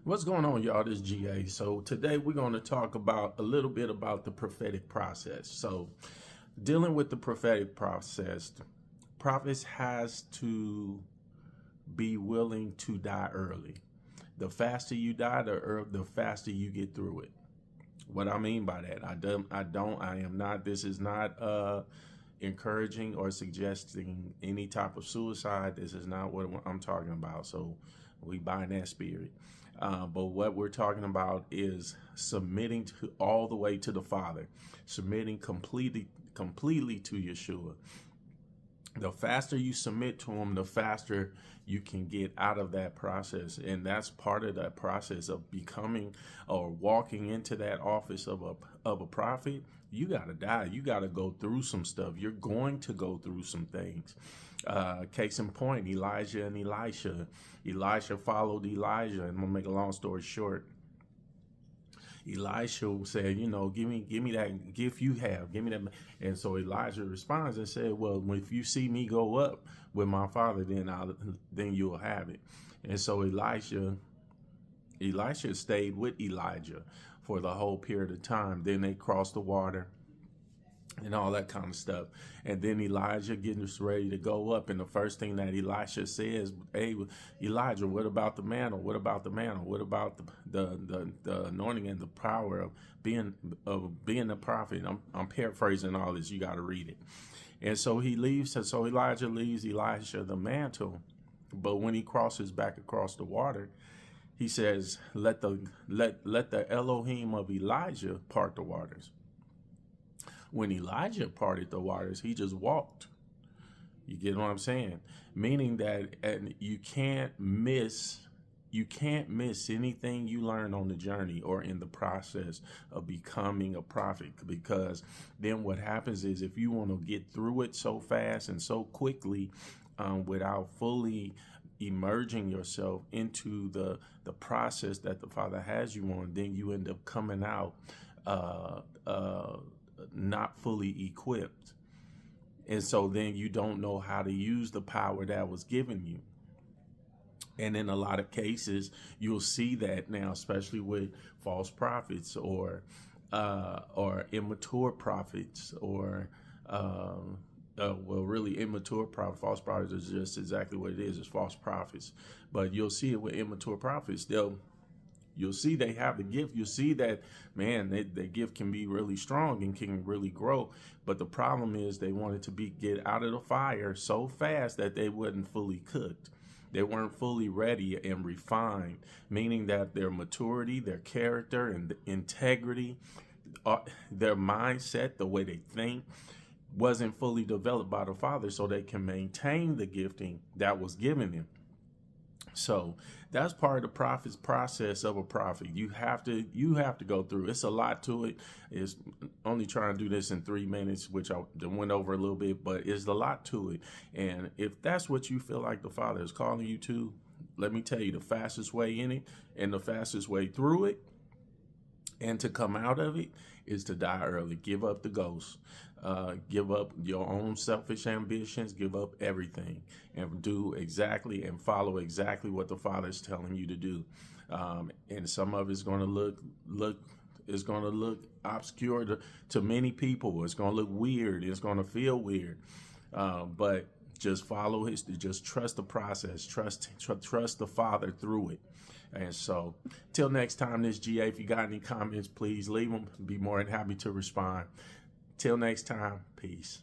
What's going on, y'all? This is GA. So today we're going to talk about a little bit about the prophetic process. So dealing with the prophetic process, prophets has to be willing to die early. The faster you die, the faster you get through it. What I mean by that, I am not, this is not encouraging or suggesting any type of suicide. This is not what I'm talking about. So we bind that spirit. But what we're talking about is submitting to all the way to the Father, submitting completely to Yeshua. The faster you submit to him, the faster you can get out of that process. And that's part of that process of becoming or walking into that office of a prophet. You got to die. You got to go through some stuff. You're going to go through some things. Case in point, Elijah and Elisha. Elisha followed Elijah. And I'm going to make a long story short. Elisha said, give me that gift you have. Give me that. And so Elijah responds and said, well, if you see me go up with my father, then you'll have it. And so Elisha stayed with Elijah for the whole period of time. Then they crossed the water and all that kind of stuff. And then Elijah gets ready to go up. And the first thing that Elisha says, hey, Elijah, what about the mantle? What about the mantle? What about the anointing and the power of being a prophet? I'm paraphrasing all this. You got to read it. And so he leaves. And so Elijah leaves Elisha the mantle. But when he crosses back across the water, he says, let the Elohim of Elijah part the waters. When Elijah parted the waters, he just walked. You get what I'm saying? Meaning that you can't miss anything you learn on the journey or in the process of becoming a prophet. Because then what happens is, if you want to get through it so fast and so quickly without fully emerging yourself into the process that the Father has you on, then you end up coming out not fully equipped. And so then you don't know how to use the power that was given you. And in a lot of cases, you'll see that now, especially with false prophets or immature prophets or really immature prophets. False prophets is just exactly what it is. It's false prophets. But you'll see it with immature prophets. You'll see they have the gift. You'll see that, man, the gift can be really strong and can really grow. But the problem is they wanted to get out of the fire so fast that they wasn't fully cooked. They weren't fully ready and refined, meaning that their maturity, their character, and integrity, their mindset, the way they think, wasn't fully developed by the Father so they can maintain the gifting that was given them. So that's part of the prophet's process of a prophet. You have to go through. It's a lot to it. It's only trying to do this in 3 minutes, which I went over a little bit, but it's a lot to it. And if that's what you feel like the Father is calling you to, let me tell you, the fastest way in it and the fastest way through it and to come out of it is to die early. Give up the ghost. Give up your own selfish ambitions. Give up everything and do exactly and follow exactly what the Father is telling you to do. And some of it's going to look obscure to many people. It's going to look weird. It's going to feel weird. But just follow just trust the process. Trust the Father through it. And so, till next time, this GA. If you got any comments, please leave them. Be more than happy to respond. Till next time, peace.